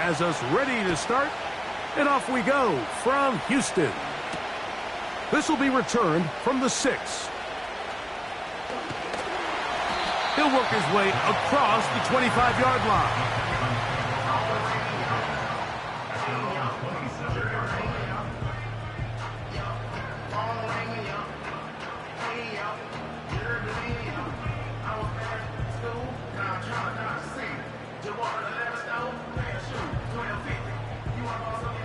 has us ready to start. And off we go from Houston. This will be returned from the 6. He'll work his way across the 25-yard line.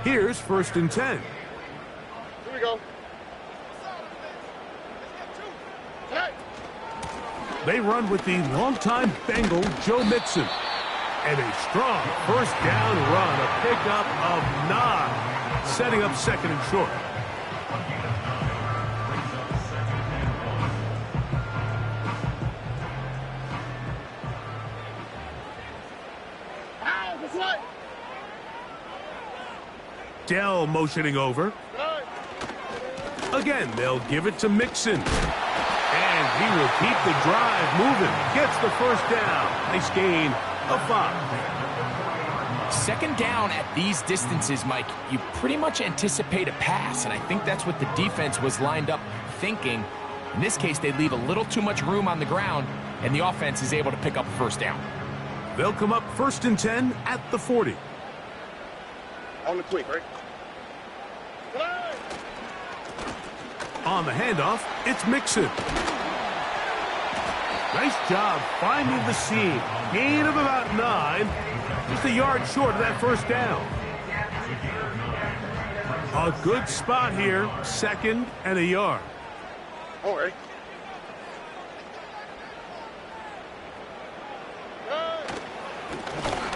Here's 1st and 10. Here we go. They run with the longtime Bengal Joe Mixon. And a strong first down run, a pickup of 9, setting up 2nd and short. Dell motioning over. Again, they'll give it to Mixon. And he will keep the drive moving. Gets the first down. Nice gain of 5. 2nd down at these distances, Mike, you pretty much anticipate a pass, and I think that's what the defense was lined up thinking. In this case, they leave a little too much room on the ground, and the offense is able to pick up a 1st down. They'll come up 1st and 10 at the 40. On the quick, right? On the handoff, it's Mixon. Nice job finding the seam. Gain of about 9. Just a yard short of that 1st down. A good spot here. 2nd and a yard. All right.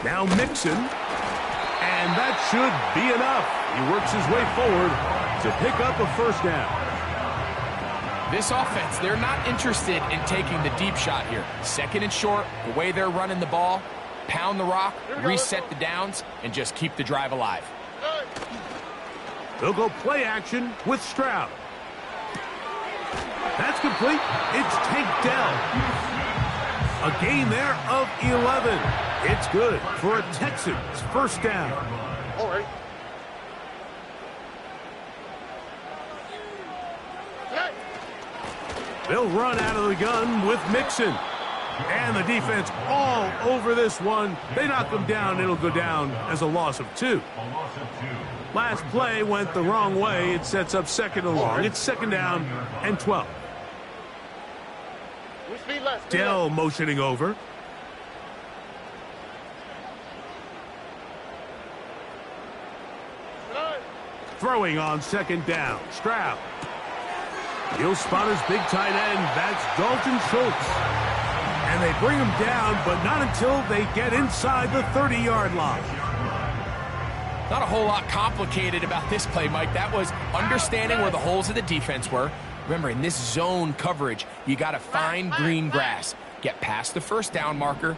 Now Mixon. And that should be enough. He works his way forward to pick up a 1st down. This offense, they're not interested in taking the deep shot here. 2nd and short, the way they're running the ball, pound the rock, reset the downs, and just keep the drive alive. They'll go play action with Stroud. That's complete. It's Tank Dell. A gain there of 11. It's good for a Texans 1st down. All right. They'll run out of the gun with Mixon. And the defense all over this one. They knock him down. It'll go down as a loss of 2. Last play went the wrong way. It sets up 2nd and long. It's 2nd down and 12. Dell motioning over. Throwing on 2nd down. Stroud. He'll spot his big tight end. That's Dalton Schultz. And they bring him down, but not until they get inside the 30-yard line. Not a whole lot complicated about this play, Mike. That was understanding where the holes of the defense were. Remember, in this zone coverage, you got to find green grass. Get past the 1st down marker,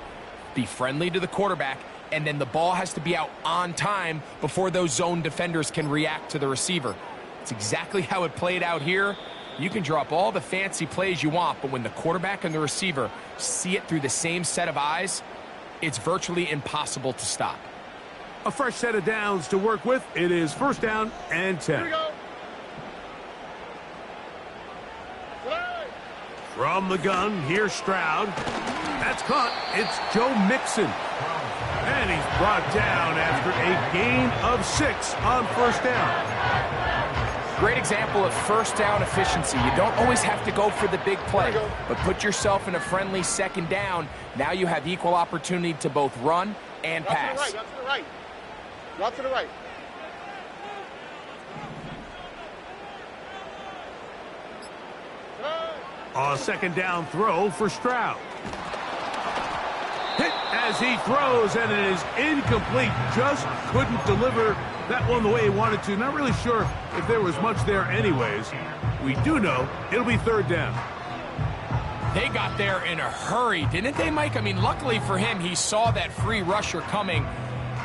be friendly to the quarterback, and then the ball has to be out on time before those zone defenders can react to the receiver. It's exactly how it played out here. You can draw up all the fancy plays you want, but when the quarterback and the receiver see it through the same set of eyes, it's virtually impossible to stop. A fresh set of downs to work with. It is 1st down and 10. Here we go. From the gun, here's Stroud. That's caught. It's Joe Mixon. And he's brought down after a gain of 6 on 1st down. Great example of 1st down efficiency. You don't always have to go for the big play, but put yourself in a friendly 2nd down. Now you have equal opportunity to both run and pass. Drop to the right. Drop to the right. A 2nd down throw for Stroud. Hit as he throws, and it is incomplete. Just couldn't deliver that one the way he wanted to. Not really sure if there was much there anyways. We do know it'll be 3rd down. They got there in a hurry, didn't they, Mike? I mean, luckily for him, he saw that free rusher coming,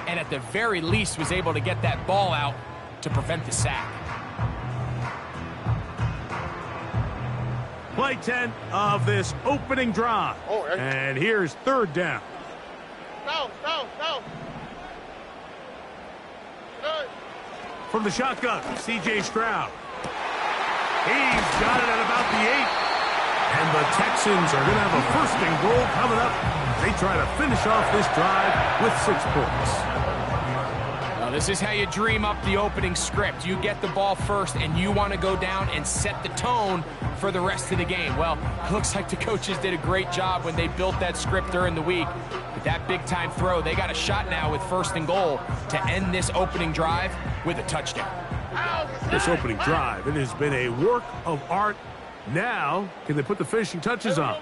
and at the very least was able to get that ball out to prevent the sack. Play 10 of this opening drive. And here's 3rd down. No. From the shotgun, C.J. Stroud. He's got it at about the 8. And the Texans are going to have a 1st and goal coming up. They try to finish off this drive with 6 points. Well, this is how you dream up the opening script. You get the ball first, and you want to go down and set the tone for the rest of the game. Well, it looks like the coaches did a great job when they built that script during the week. With that big-time throw, they got a shot now with 1st and goal to end this opening drive with a touchdown. This opening drive, it has been a work of art. Now, can they put the finishing touches on?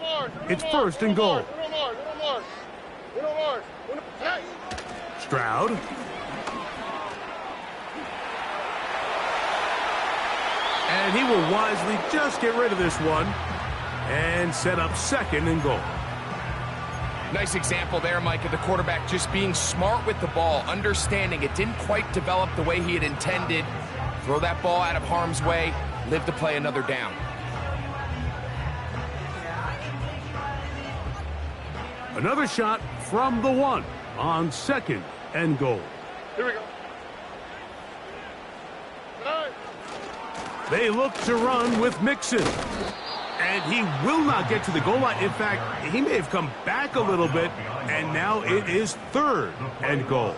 It's 1st and goal. Stroud. And he will wisely just get rid of this one and set up 2nd and goal. Nice example there, Mike, of the quarterback just being smart with the ball, understanding it didn't quite develop the way he had intended. Throw that ball out of harm's way, live to play another down. Another shot from the 1 on 2nd and goal. Here we go. They look to run with Mixon. And he will not get to the goal line. In fact, he may have come back a little bit, and now it is 3rd and goal.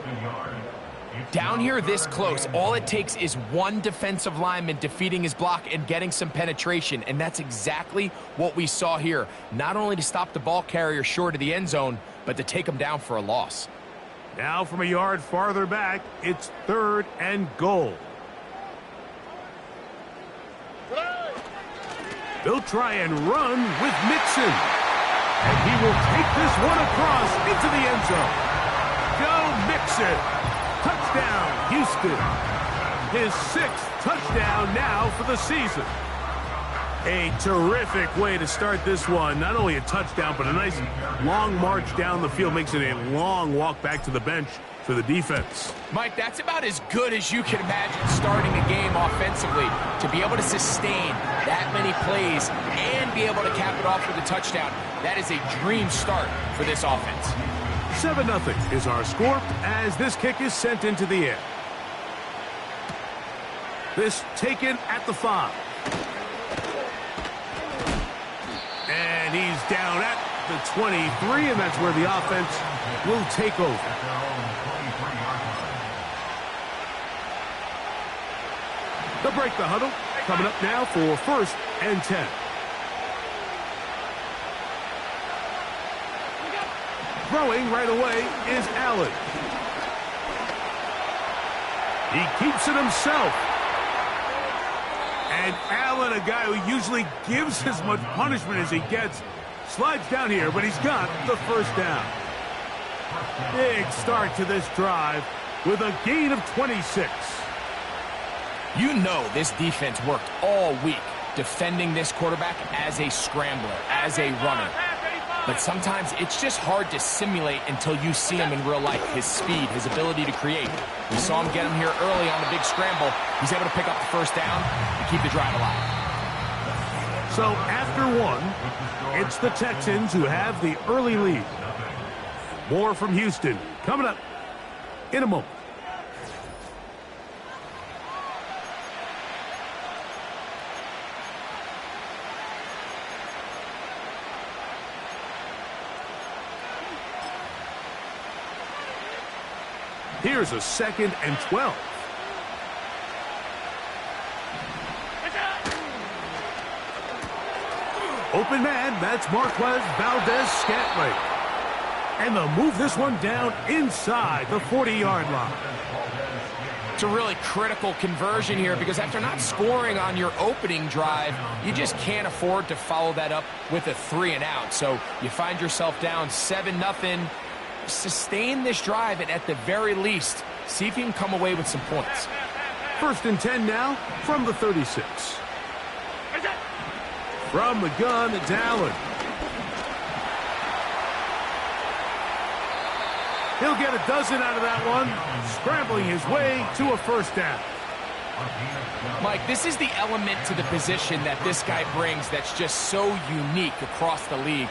Down here this close, all it takes is one defensive lineman defeating his block and getting some penetration, and that's exactly what we saw here. Not only to stop the ball carrier short of the end zone, but to take him down for a loss. Now from a yard farther back, it's 3rd and goal. They'll try and run with Mixon. And he will take this one across into the end zone. Joe Mixon. Touchdown, Houston. His 6th touchdown now for the season. A terrific way to start this one. Not only a touchdown, but a nice long march down the field. Makes it a long walk back to the bench for the defense. Mike, that's about as good as you can imagine starting a game offensively. To be able to sustain that many plays and be able to cap it off with a touchdown, that is a dream start for this offense. 7-0 is our score as this kick is sent into the air. This taken at the 5. And he's down at the 23, and that's where the offense will take over. They'll break the huddle. Coming up now for 1st and 10. Throwing right away is Allen. He keeps it himself. And Allen, a guy who usually gives as much punishment as he gets, slides down here, but he's got the 1st down. Big start to this drive with a gain of 26. You know this defense worked all week defending this quarterback as a scrambler, as a runner. But sometimes it's just hard to simulate until you see him in real life. His speed, his ability to create. We saw him get him here early on the big scramble. He's able to pick up the 1st down and keep the drive alive. So after 1, it's the Texans who have the early lead. More from Houston coming up in a moment. Here's a 2nd and 12. Open man, that's Marquez Valdez-Scantling. And they'll move this one down inside the 40-yard line. It's a really critical conversion here because after not scoring on your opening drive, you just can't afford to follow that up with a 3 and out. So you find yourself down 7-0. Sustain this drive and at the very least, see if you can come away with some points. 1st and 10 now from the 36. From the gun, it's Allen. He'll get a dozen out of that one, scrambling his way to a 1st down. Mike, this is the element to the position that this guy brings that's just so unique across the league.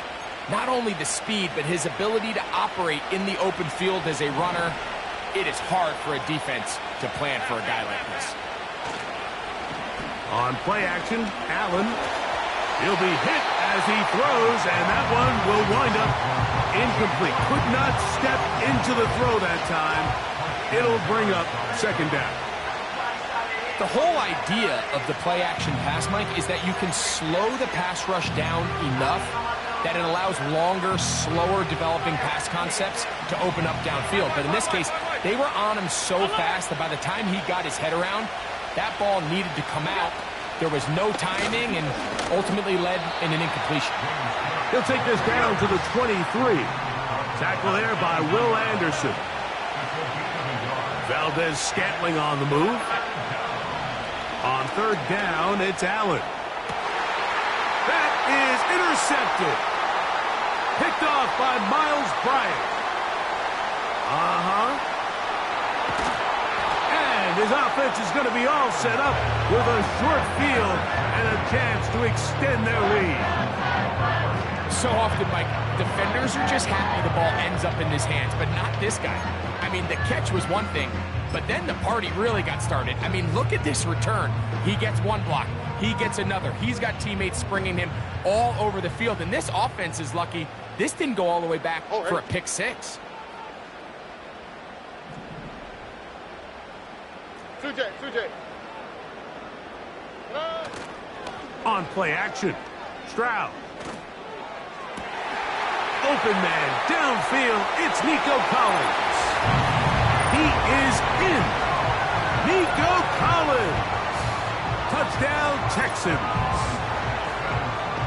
Not only the speed, but his ability to operate in the open field as a runner. it is hard for a defense to plan for a guy like this. On play action, Allen. He'll be hit as he throws, and that one will wind up incomplete. Could not step into the throw that time. It'll bring up second down. The whole idea of the play-action pass, Mike, is that you can slow the pass rush down enough that it allows longer, slower developing pass concepts to open up downfield. But in this case, they were on him so fast that by the time he got his head around, that ball needed to come out. There was no timing and ultimately led in an incompletion. He'll take this down to the 23. Tackle there by Will Anderson. Valdez-Scantling on the move. On third down, it's Allen. That is intercepted. Picked off by Miles Bryant. And his offense is going to be all set up with a short field and a chance to extend their lead. So often, Mike, defenders are just happy the ball ends up in his hands, but not this guy. I mean, the catch was one thing, but then the party really got started. I mean, look at this return. He gets one block. He gets another. He's got teammates springing him all over the field, and this offense is lucky. This didn't go all the way back for a pick six. 2J. On play action, Stroud. Open man, downfield, it's Nico Collins. He is in. Nico Collins. Touchdown, Texans.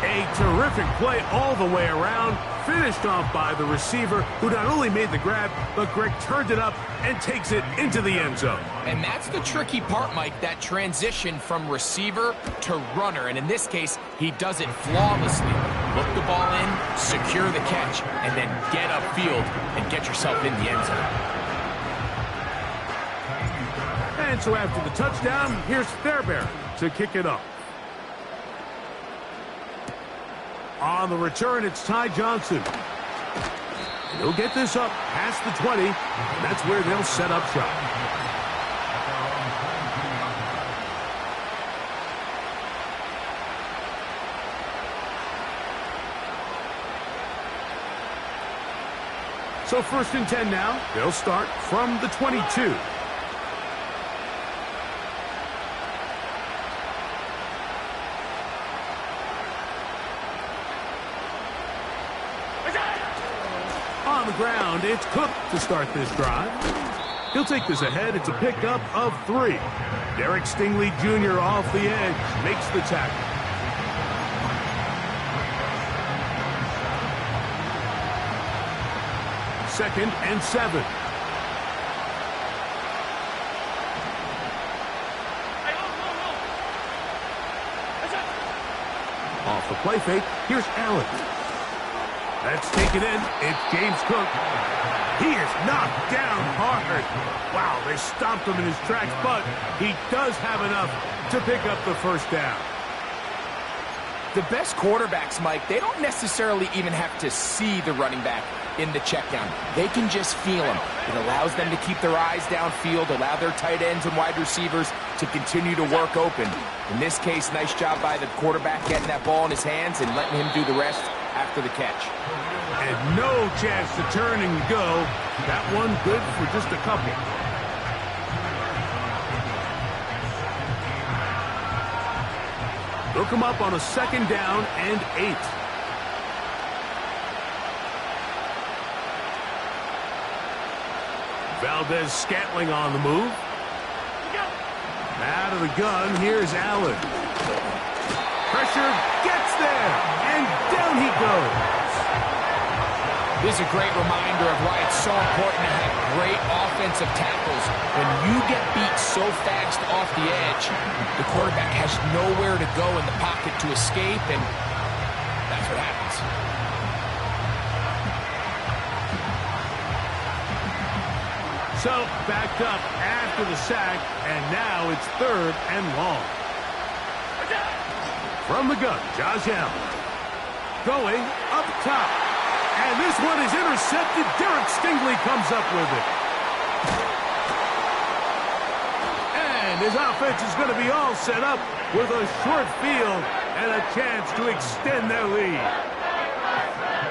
A terrific play all the way around, finished off by the receiver, who not only made the grab, but Greg turned it up and takes it into the end zone. And that's the tricky part, Mike, that transition from receiver to runner. And in this case, he does it flawlessly. Look the ball in, secure the catch, and then get upfield and get yourself in the end zone. And so after the touchdown, here's Fairbairn to kick it up. On the return, it's Ty Johnson. And he'll get this up past the 20, and that's where they'll set up shop. So 1st and 10 now. They'll start from the 22. On the ground, it's Cook to start this drive. He'll take this ahead. It's a pickup of 3. Derek Stingley Jr. off the edge makes the tackle. Second and 7. Off the play fake, here's Allen. Let's take it in. It's James Cook. He is knocked down hard. Wow, they stopped him in his tracks, but he does have enough to pick up the first down. The best quarterbacks, Mike, they don't necessarily even have to see the running back in the check down. They can just feel him. It allows them to keep their eyes downfield, allow their tight ends and wide receivers to continue to work open. In this case, nice job by the quarterback getting that ball in his hands and letting him do the rest after the catch. And no chance to turn and go. That one good for just a couple. They'll come up on a 2nd down and 8. Valdez-Scantling on the move. Out of the gun, here's Allen. Pressure gets there, and down he goes. This is a great reminder of why it's so important to have great offensive tackles. When you get beat so fast off the edge, the quarterback has nowhere to go in the pocket to escape, and that's what happens. So, backed up after the sack, and now it's 3rd and long. From the gun, Josh Allen. Going up top. And this one is intercepted. Derek Stingley comes up with it. his offense is going to be all set up with a short field and a chance to extend their lead.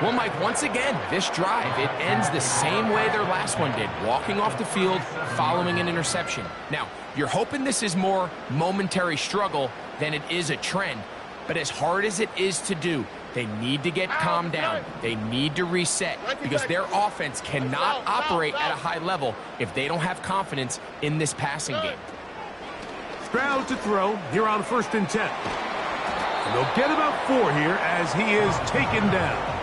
Well, Mike, once again, this drive, it ends the same way their last one did, walking off the field, following an interception. Now, you're hoping this is more momentary struggle than it is a trend, but as hard as it is to do, they need to get calmed down. They need to reset because their offense cannot operate at a high level if they don't have confidence in this passing game. Stroud to throw here on 1st and 10. And they'll get about 4 here as he is taken down.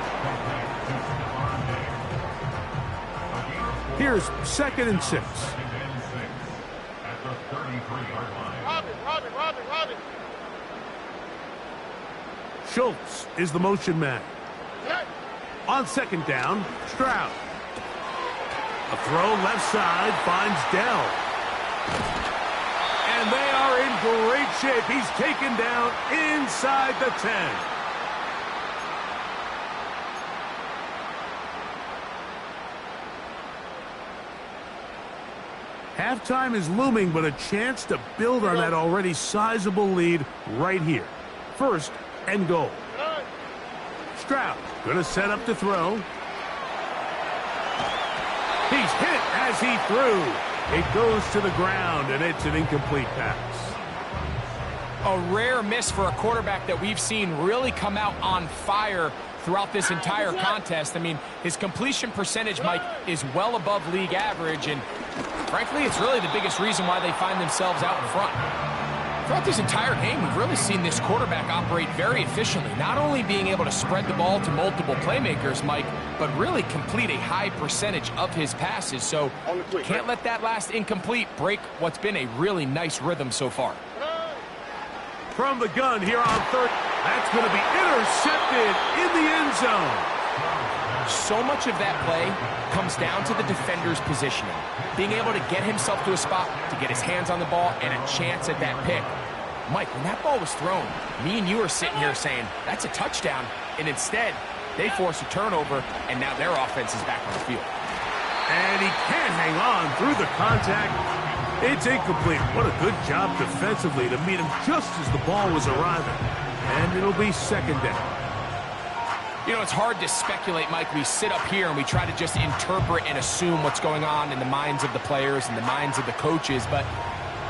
Here's 2nd and 6. Robin. Schultz is the motion man. On 2nd down, Stroud. A throw left side finds Dell. And they are in great shape. He's taken down inside the 10. Halftime is looming, but a chance to build on that already sizable lead right here. 1st and goal. Stroud going to set up to throw. He's hit as he threw. It goes to the ground, and it's an incomplete pass. A rare miss for a quarterback that we've seen really come out on fire throughout this entire contest. I mean, his completion percentage, Mike, is well above league average, and frankly, it's really the biggest reason why they find themselves out in front. Throughout this entire game, we've really seen this quarterback operate very efficiently, not only being able to spread the ball to multiple playmakers, Mike, but really complete a high percentage of his passes. So can't let that last incomplete break what's been a really nice rhythm so far. From the gun here on 3rd, that's going to be intercepted in the end zone. So much of that play comes down to the defender's positioning, being able to get himself to a spot to get his hands on the ball and a chance at that pick. Mike, when that ball was thrown, me and you are sitting here saying, that's a touchdown, and instead, they force a turnover, and now their offense is back on the field. And he can't hang on through the contact. It's incomplete. What a good job defensively to meet him just as the ball was arriving. And it'll be 2nd down. You know, it's hard to speculate, Mike. We sit up here and we try to just interpret and assume what's going on in the minds of the players and the minds of the coaches, but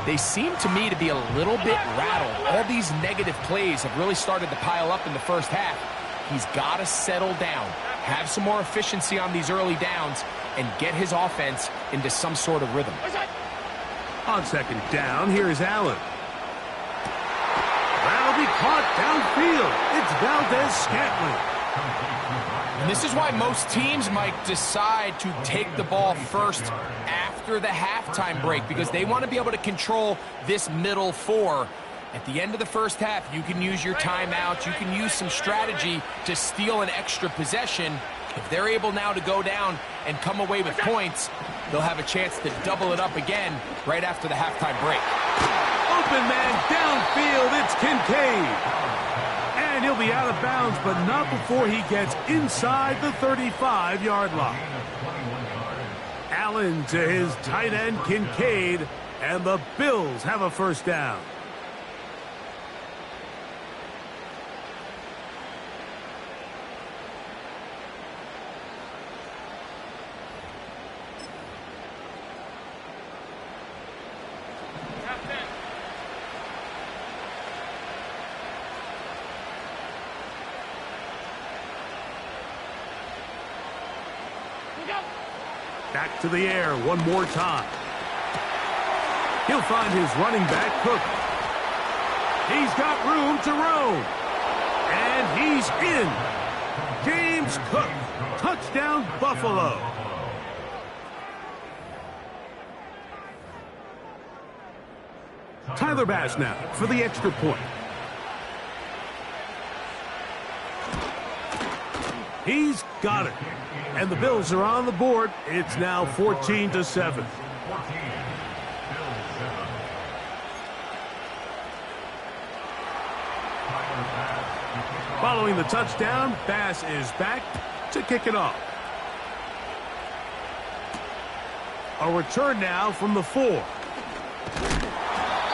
they seem to me to be a little bit rattled. All these negative plays have really started to pile up in the first half. He's got to settle down, have some more efficiency on these early downs, and get his offense into some sort of rhythm. On 2nd down, here is Allen. That'll be caught downfield. It's Valdez-Scantling. And this is why most teams might decide to take the ball first after the halftime break, because they want to be able to control this middle 4. At the end of the first half, you can use your timeouts, you can use some strategy to steal an extra possession. If they're able now to go down and come away with points, they'll have a chance to double it up again right after the halftime break. Open man downfield, it's Kincaid. And he'll be out of bounds, but not before he gets inside the 35-yard line. Allen to his tight end, Kincaid, and the Bills have a 1st down. Back to the air one more time. He'll find his running back, Cook. He's got room to roam. And he's in. James Cook. Touchdown, Buffalo. Tyler Bass now for the extra point. He's got it. And the Bills are on the board. It's now 14-7. Following the touchdown, Bass is back to kick it off. A return now from the 4.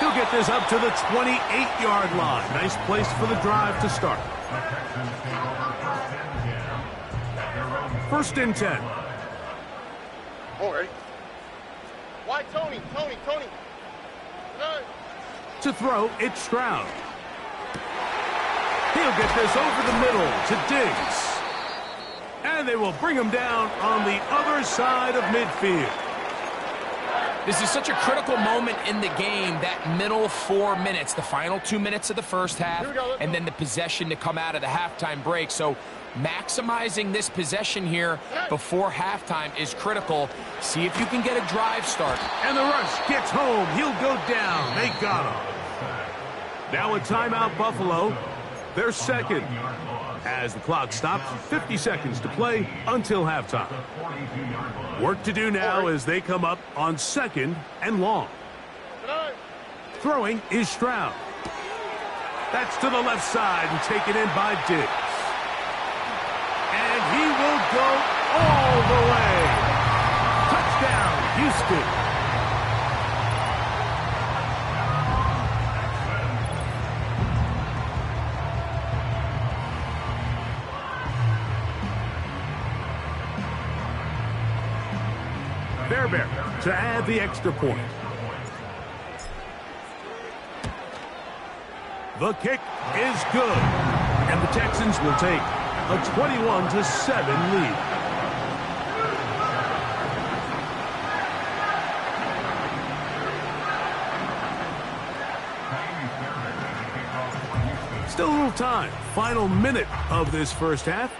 He'll get this up to the 28-yard line. Nice place for the drive to start. 1st and 10. All right. Why, Tony? To throw, it's Stroud. He'll get this over the middle to Diggs. And they will bring him down on the other side of midfield. This is such a critical moment in the game, that middle 4 minutes, the final 2 minutes of the first half, and then the possession to come out of the halftime break. So maximizing this possession here before halftime is critical. See if you can get a drive start. And the rush gets home. He'll go down. They got him. Now a timeout, Buffalo. They're second. As the clock stops, 50 seconds to play until halftime. Work to do now as they come up on 2nd and long. Throwing is Stroud. That's to the left side and taken in by Diggs. And he will go all the way. Touchdown, Houston. Fairbairn to add the extra point. The kick is good. And the Texans will take a 21-7 lead. Still a little time. Final minute of this first half.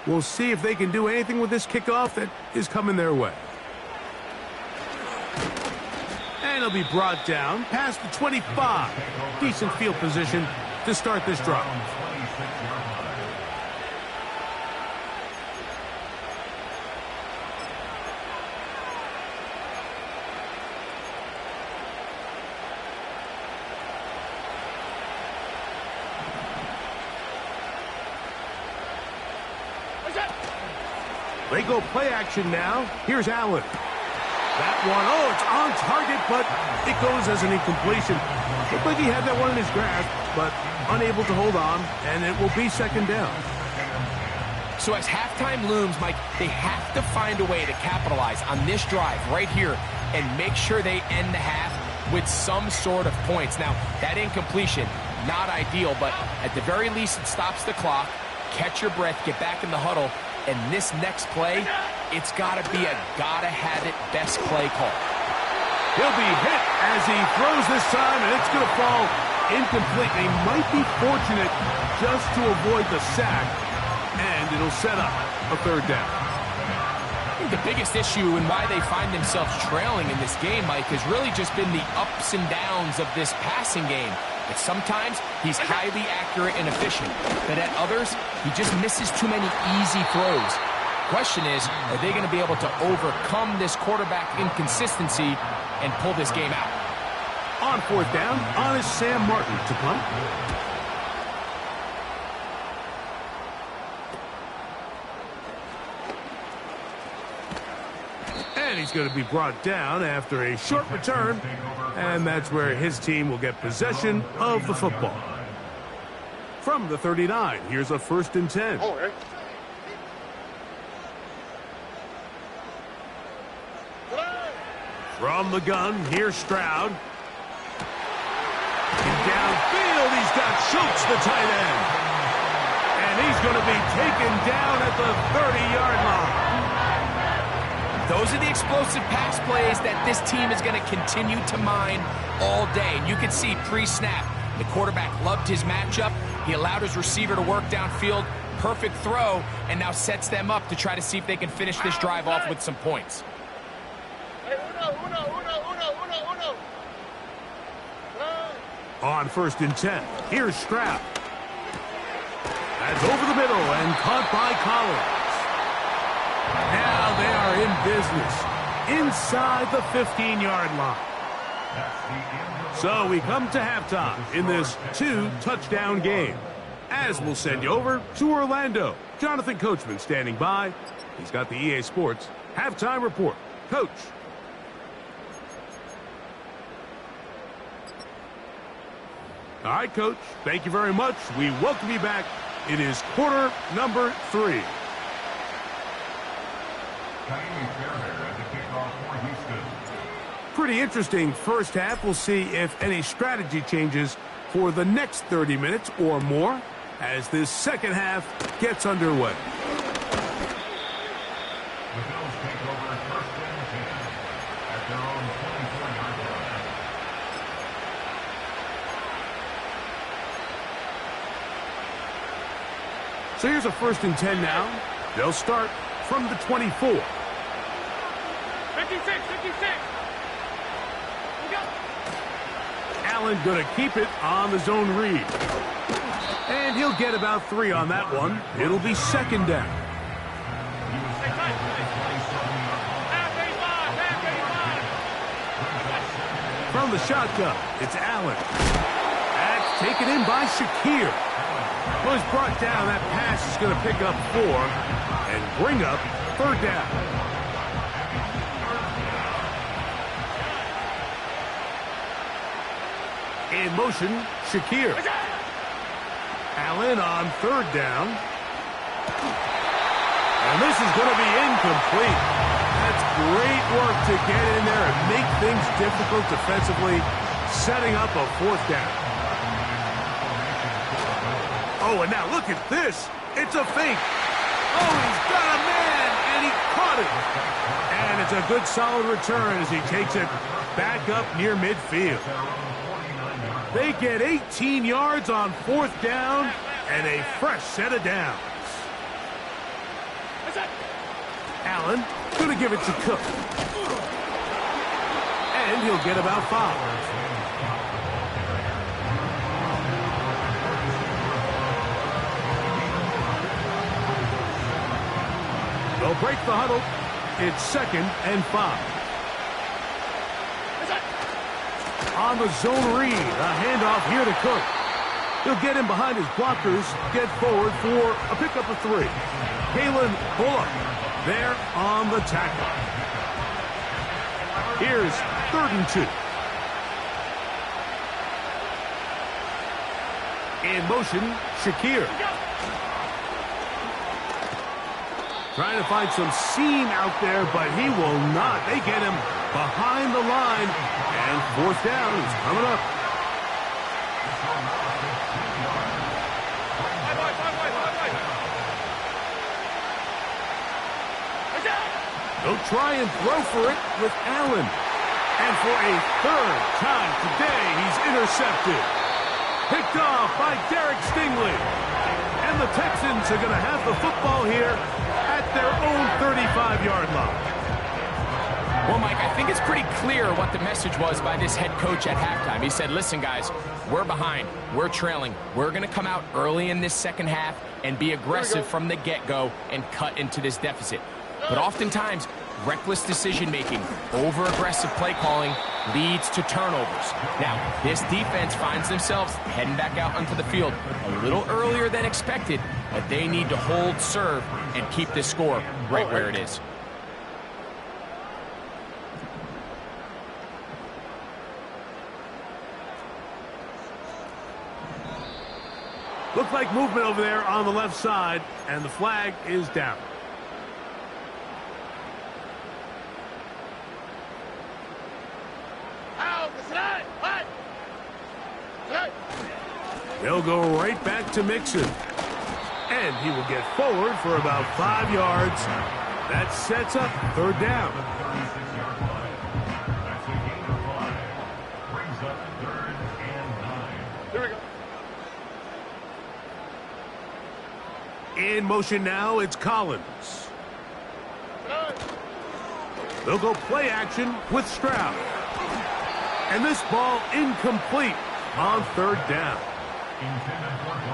We'll see if they can do anything with this kickoff that is coming their way. And he'll be brought down past the 25. Decent field position to start this drive. They go play action now. Here's Allen. That one, it's on target, but it goes as an incompletion. Looked like he had that one in his grasp, but unable to hold on, and it will be 2nd down. So as halftime looms, Mike, they have to find a way to capitalize on this drive right here and make sure they end the half with some sort of points. Now, that incompletion, not ideal, but at the very least it stops the clock. Catch your breath, get back in the huddle, and this next play, it's got to be a gotta-have-it best play call. He'll be hit as he throws this time, and it's going to fall incomplete. They might be fortunate just to avoid the sack, and it'll set up a 3rd down. I think the biggest issue and why they find themselves trailing in this game, Mike, has really just been the ups and downs of this passing game. But sometimes he's highly accurate and efficient, but at others, he just misses too many easy throws. Question is, are they going to be able to overcome this quarterback inconsistency and pull this game out? On 4th down, on is Sam Martin to punt. And he's going to be brought down after a short return, and that's where his team will get possession of the football. From the 39, here's a 1st and 10. All right. From the gun, here's Stroud. And downfield, he's got Schultz, the tight end. And he's going to be taken down at the 30-yard line. Those are the explosive pass plays that this team is going to continue to mine all day. And you can see pre-snap, the quarterback loved his matchup. He allowed his receiver to work downfield. Perfect throw, and now sets them up to try to see if they can finish this drive off with some points. On 1st and 10, here's Stroud. That's over the middle and caught by Collins. Now they are in business inside the 15-yard line. So we come to halftime in this 2-touchdown game. As we'll send you over to Orlando. Jonathan Coachman standing by. He's got the EA Sports halftime report. Coach. All right, Coach. Thank you very much. We welcome you back. It is quarter number 3. Pretty interesting first half. We'll see if any strategy changes for the next 30 minutes or more as this second half gets underway. The Bills take over first and 10 at their own 24-yard line. So here's a 1st and 10 now. They'll start from the 24. 56, 56. Allen going to keep it on the zone read. And he'll get about 3 on that one. It'll be 2nd down. From the shotgun, it's Allen. That's taken in by Shakir. Well, he's brought down. That pass is going to pick up 4 and bring up 3rd down. In motion, Shakir. Allen on 3rd down. And this is going to be incomplete. That's great work to get in there and make things difficult defensively, setting up a 4th down. Oh, and now look at this. It's a fake. Oh, he's got a man, and he caught it. And it's a good solid return as he takes it back up near midfield. They get 18 yards on 4th down and a fresh set of downs. Allen going to give it to Cook. And he'll get about 5. They'll break the huddle. It's 2nd and 5. On the zone read, a handoff here to Cook. He'll get in behind his blockers, get forward for a pickup of 3. Kalen Bullock there on the tackle. Here's 3rd and 2. In motion, Shakir. Trying to find some seam out there, but he will not. They get him behind the line, and 4th down is coming up. They'll try and throw for it with Allen. And for a 3rd time today, he's intercepted. Picked off by Derek Stingley. And the Texans are going to have the football here at their own 35-yard line. Well, Mike, I think it's pretty clear what the message was by this head coach at halftime. He said, listen, guys, we're behind. We're trailing. We're going to come out early in this second half and be aggressive from the get-go and cut into this deficit. But oftentimes, reckless decision-making, over-aggressive play calling leads to turnovers. Now, this defense finds themselves heading back out onto the field a little earlier than expected, but they need to hold serve and keep this score right where it is. Looks like movement over there on the left side, and the flag is down. They'll go right back to Mixon. And he will get forward for about 5 yards. That sets up 3rd down. Here we go. In motion now, it's Collins. They'll go play action with Stroud. And this ball incomplete on 3rd down.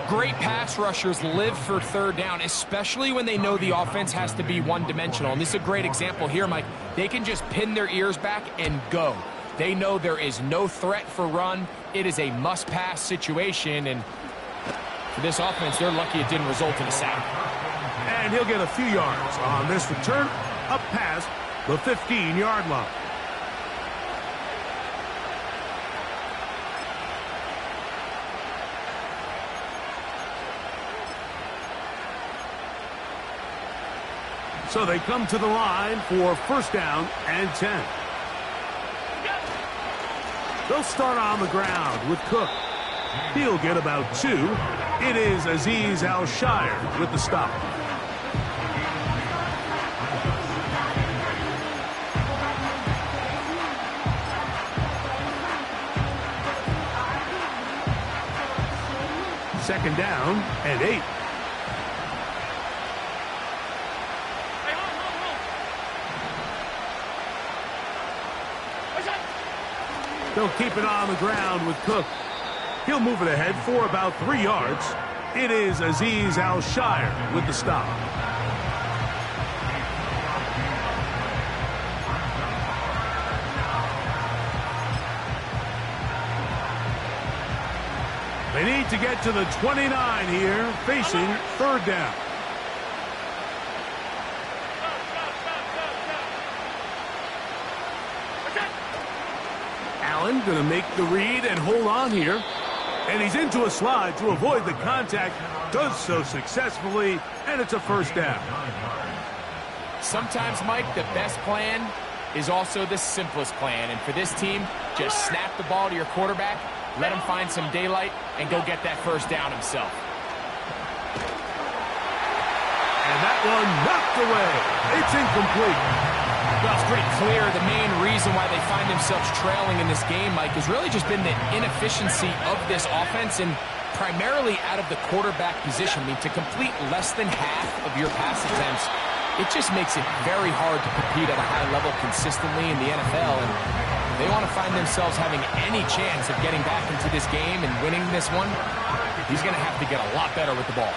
Great pass rushers live for 3rd down, especially when they know the offense has to be one-dimensional. And this is a great example here, Mike. They can just pin their ears back and go. They know there is no threat for run. It is a must-pass situation, and for this offense, they're lucky it didn't result in a sack. And he'll get a few yards on this return up past the 15-yard line. So they come to the line for first down and 10. They'll start on the ground with Cook. He'll get about 2. It is Azeez Al-Shire with the stop. Second down and 8. They'll keep it on the ground with Cook. He'll move it ahead for about 3 yards. It is Azeez Al-Shire with the stop. They need to get to the 29 here, facing third down. Allen going to make the read and hold on here. And he's into a slide to avoid the contact. Does so successfully, and it's a first down. Sometimes, Mike, the best plan is also the simplest plan. And for this team, just snap the ball to your quarterback, let him find some daylight, and go get that first down himself. And that one knocked away. It's incomplete. Well, it's pretty clear the main reason why they find themselves trailing in this game, Mike, has really just been the inefficiency of this offense and primarily out of the quarterback position. I mean, to complete less than half of your pass attempts, it just makes it very hard to compete at a high level consistently in the NFL. And they want to find themselves having any chance of getting back into this game and winning this one. He's going to have to get a lot better with the ball.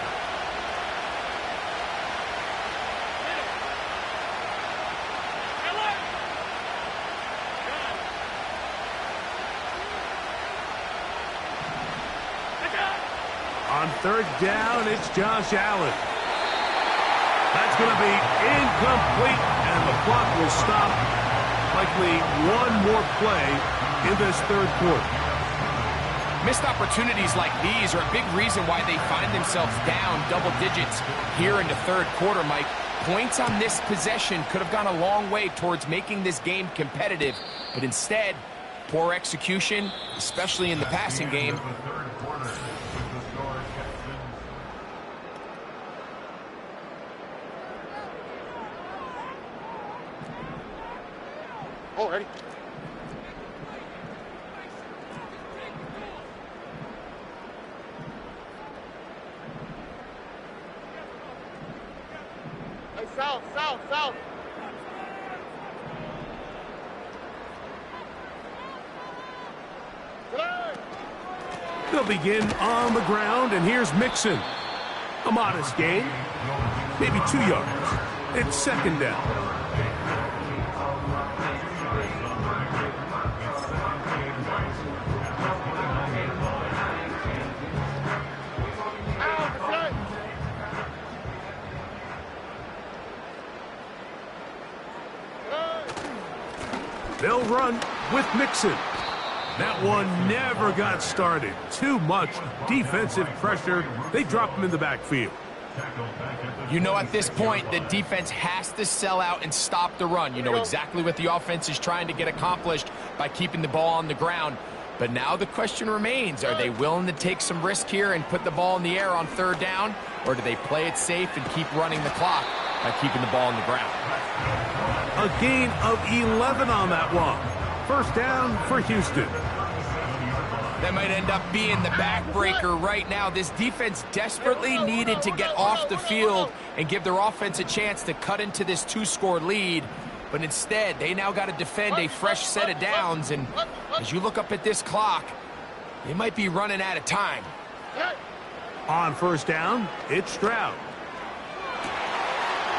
On third down, it's Josh Allen. That's going to be incomplete, and the clock will stop. Likely one more play in this third quarter. Missed opportunities like these are a big reason why they find themselves down double digits here in the third quarter, Mike. Points on this possession could have gone a long way towards making this game competitive, but instead, poor execution, especially in the passing game. Already. Hey, south. They'll begin on the ground, and here's Mixon. A modest gain, maybe 2 yards. It's second down. They'll run with Mixon. That one never got started. Too much defensive pressure. They drop him in the backfield. You know, at this point, the defense has to sell out and stop the run. You know exactly what the offense is trying to get accomplished by keeping the ball on the ground. But now the question remains, are they willing to take some risk here and put the ball in the air on third down? Or do they play it safe and keep running the clock by keeping the ball on the ground? A gain of 11 on that one. First down for Houston. That might end up being the backbreaker right now. This defense desperately needed to get off the field and give their offense a chance to cut into this 2-score lead. But instead, they now got to defend a fresh set of downs. And as you look up at this clock, they might be running out of time. On first down, it's Stroud.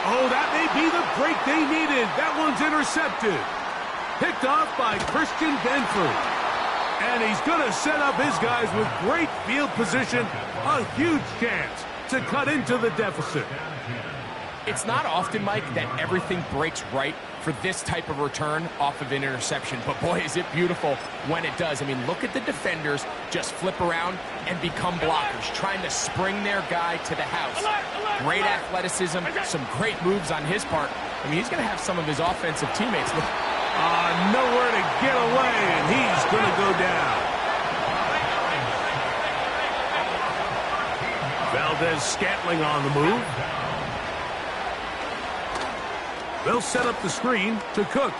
Oh, that may be the break they needed. That one's intercepted. Picked off by Christian Benford. And he's going to set up his guys with great field position. A huge chance to cut into the deficit. It's not often, Mike, that everything breaks right for for this type of return off of an interception. But boy, is it beautiful when it does. I mean, look at the defenders just flip around and become blockers, trying to spring their guy to the house. Great athleticism, some great moves on his part. I mean, he's going to have some of his offensive teammates. Look. Nowhere to get away, and he's going to go down. Valdez-Scantling on the move. They'll set up the screen to Cook.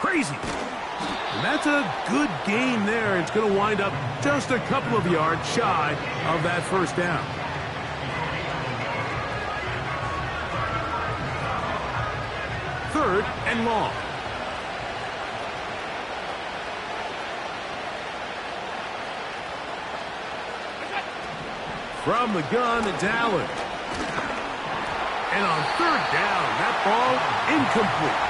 Crazy. And that's a good gain there. It's going to wind up just a couple of yards shy of that first down. Third and long. From the gun, it's Allen. And on third down, that ball incomplete.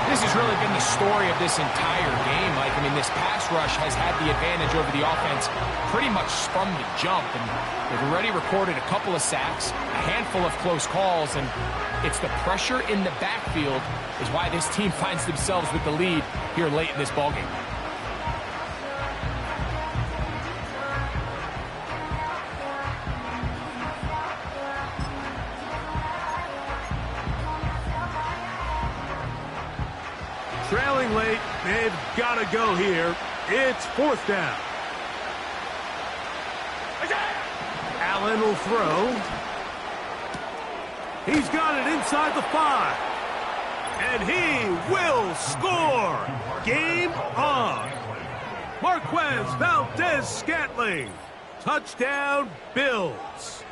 This has really been the story of this entire game. Like, I mean, this pass rush has had the advantage over the offense pretty much from the jump. And they've already recorded a couple of sacks, a handful of close calls, and it's the pressure in the backfield is why this team finds themselves with the lead here late in this ballgame. Trailing late, they've got to go here. It's fourth down. Allen will throw. He's got it inside the 5. And he will score. Game on. Marquez Valdez-Scantling. Touchdown, Bills.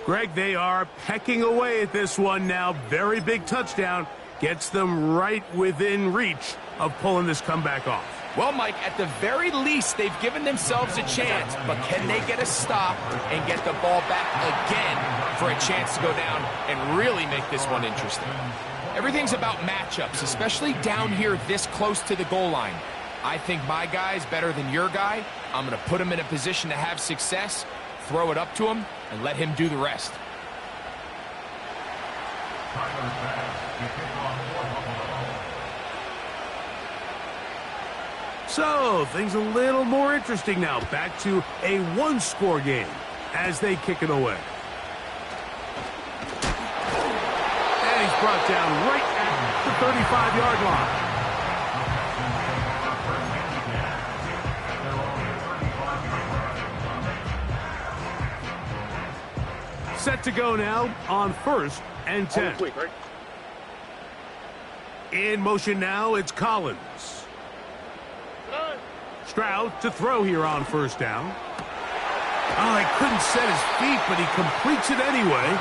Greg, they are pecking away at this one now. Very big touchdown. Gets them right within reach of pulling this comeback off. Well, Mike, at the very least, they've given themselves a chance, but can they get a stop and get the ball back again for a chance to go down and really make this one interesting? Everything's about matchups, especially down here this close to the goal line. I think my guy's better than your guy. I'm going to put him in a position to have success, throw it up to him, and let him do the rest. So, things a little more interesting now. Back to a one-score game as they kick it away. And he's brought down right at the 35-yard line. Set to go now on 1st and 10. In motion now, it's Collins. Stroud to throw here on 1st down. Oh, he couldn't set his feet, but he completes it anyway.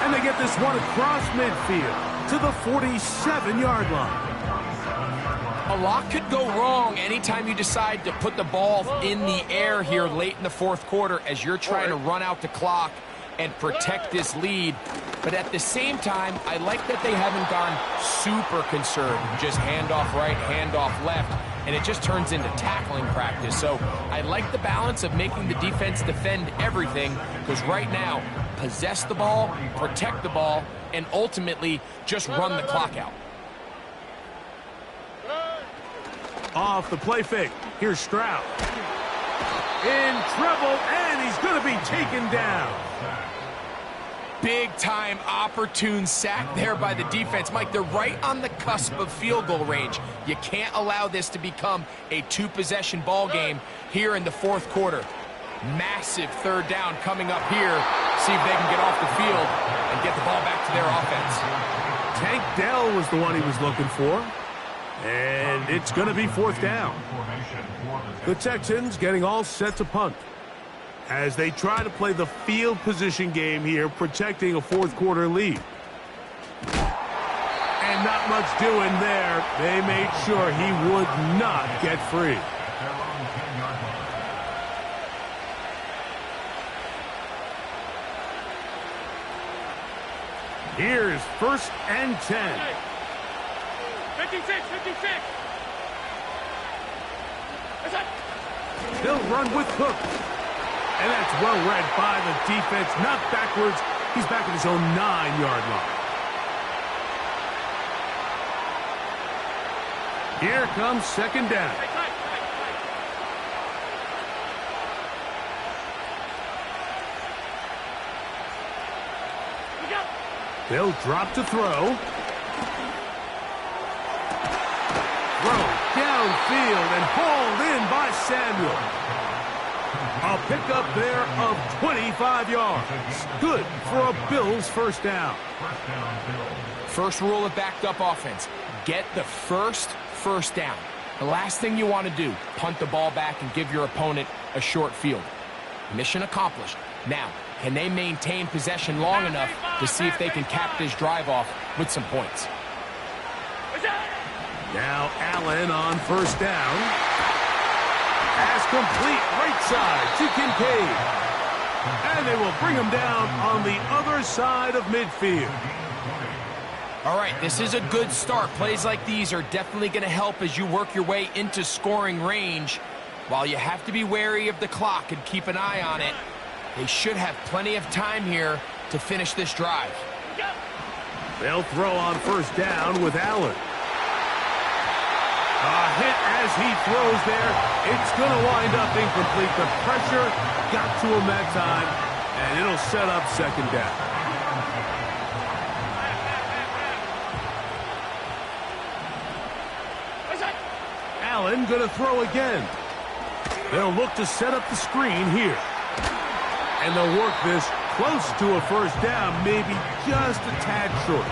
And they get this one across midfield to the 47-yard line. A lot could go wrong anytime you decide to put the ball in the air here late in the 4th quarter as you're trying to run out the clock and protect this lead. But at the same time, I like that they haven't gone super conservative. Just handoff right, handoff left, and it just turns into tackling practice. So I like the balance of making the defense defend everything, because right now, possess the ball, protect the ball, and ultimately just run the clock out. Off the play fake. Here's Stroud. In trouble, and he's going to be taken down. Big-time opportune sack there by the defense. Mike, they're right on the cusp of field goal range. You can't allow this to become a two-possession ball game here in the 4th quarter. Massive 3rd down coming up here. See if they can get off the field and get the ball back to their offense. Tank Dell was the one he was looking for. And it's going to be 4th down. The Texans getting all set to punt as they try to play the field position game here, protecting a 4th quarter lead. And not much doing there. They made sure he would not get free. Here's 1st and 10. 56. They'll run with Cook. And that's well read by the defense. Not backwards. He's back at his own 9-yard line. Here comes second down. They'll drop to throw. Throw downfield and hauled in by Samuel. A pickup there of 25 yards. Good for a Bills first down. First rule of backed up offense. Get the first down. The last thing you want to do, punt the ball back and give your opponent a short field. Mission accomplished. Now, can they maintain possession long enough to see if they can cap this drive off with some points? Now Allen on first down. Pass complete right side to Kincaid. And they will bring him down on the other side of midfield. All right, this is a good start. Plays like these are definitely going to help as you work your way into scoring range. While you have to be wary of the clock and keep an eye on it, they should have plenty of time here to finish this drive. They'll throw on first down with Allen. A hit as he throws there. It's going to wind up incomplete. The pressure got to him that time, and it'll set up second down. Allen going to throw again. They'll look to set up the screen here. And they'll work this close to a first down, maybe just a tad short.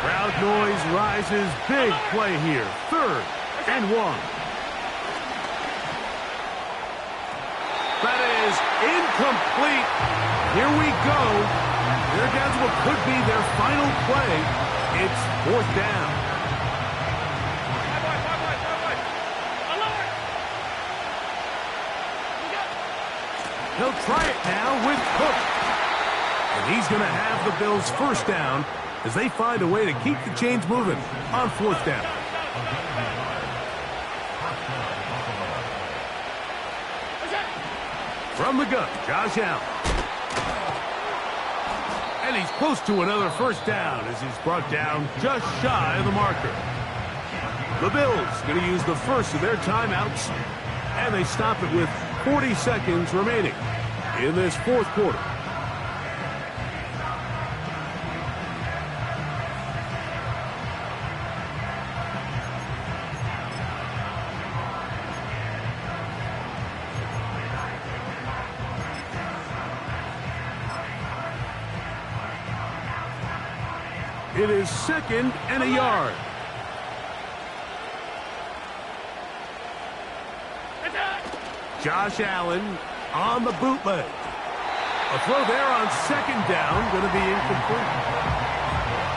Crowd noise rises. Big play here. 3rd and 1. That is incomplete. Here we go. They're down to what could be their final play. It's 4th down. He'll try it now with Cook. And he's going to have the Bills first down as they find a way to keep the chains moving on 4th down. From the gun, Josh Allen. And he's close to another first down as he's brought down just shy of the marker. The Bills going to use the first of their timeouts, and they stop it with 40 seconds remaining in this 4th quarter. It is 2nd and a yard. Josh Allen on the bootleg. A throw there on 2nd down, going to be incomplete.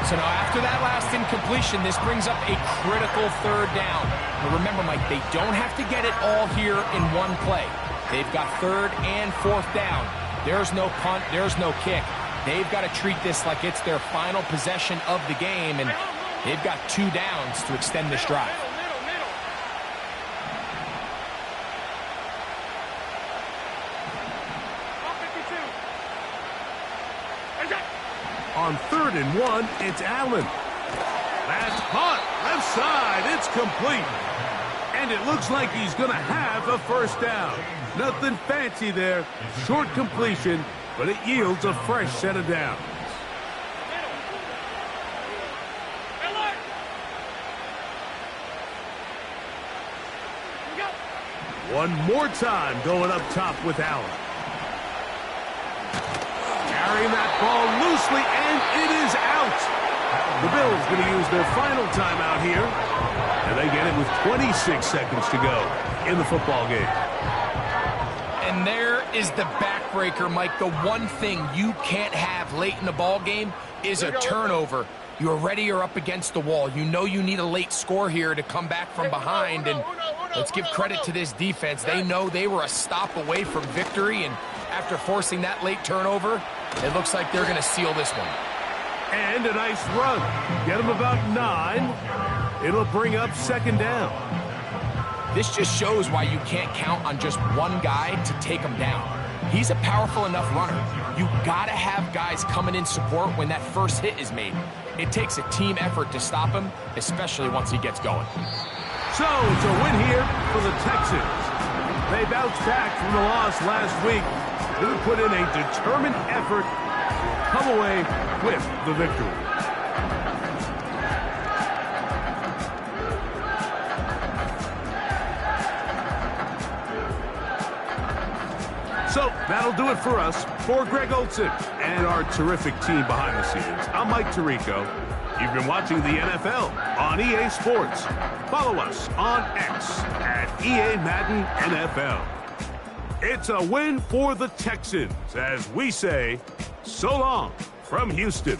So now after that last incompletion, this brings up a critical 3rd down. But remember, Mike, they don't have to get it all here in one play. They've got 3rd and 4th down. There's no punt, there's no kick. They've got to treat this like it's their final possession of the game, and they've got 2 downs to extend this drive. On 3rd and 1, it's Allen. That's caught. Left side. It's complete. And it looks like he's going to have a first down. Nothing fancy there. Short completion, but it yields a fresh set of downs. One more time going up top with Allen. Carrying that ball loosely, and it is out. The Bills going to use their final timeout here, and they get it with 26 seconds to go in the football game. And there is the backbreaker, Mike. The one thing you can't have late in the ball game is a turnover. You're already up against the wall. You know you need a late score here to come back from behind, and let's give credit to this defense. They know they were a stop away from victory, and after forcing that late turnover, it looks like they're going to seal this one. And a nice run. Get them about 9. It'll bring up 2nd down. This just shows why you can't count on just one guy to take him down. He's a powerful enough runner. You got to have guys coming in support when that first hit is made. It takes a team effort to stop him, especially once he gets going. So it's a win here for the Texans. They bounced back from the loss last week. They put in a determined effort, come away with the victory. So that'll do it for us. For Greg Olson and our terrific team behind the scenes, I'm Mike Tirico. You've been watching the NFL on EA Sports. Follow us on X at EA Madden NFL. It's a win for the Texans as we say, so long from Houston.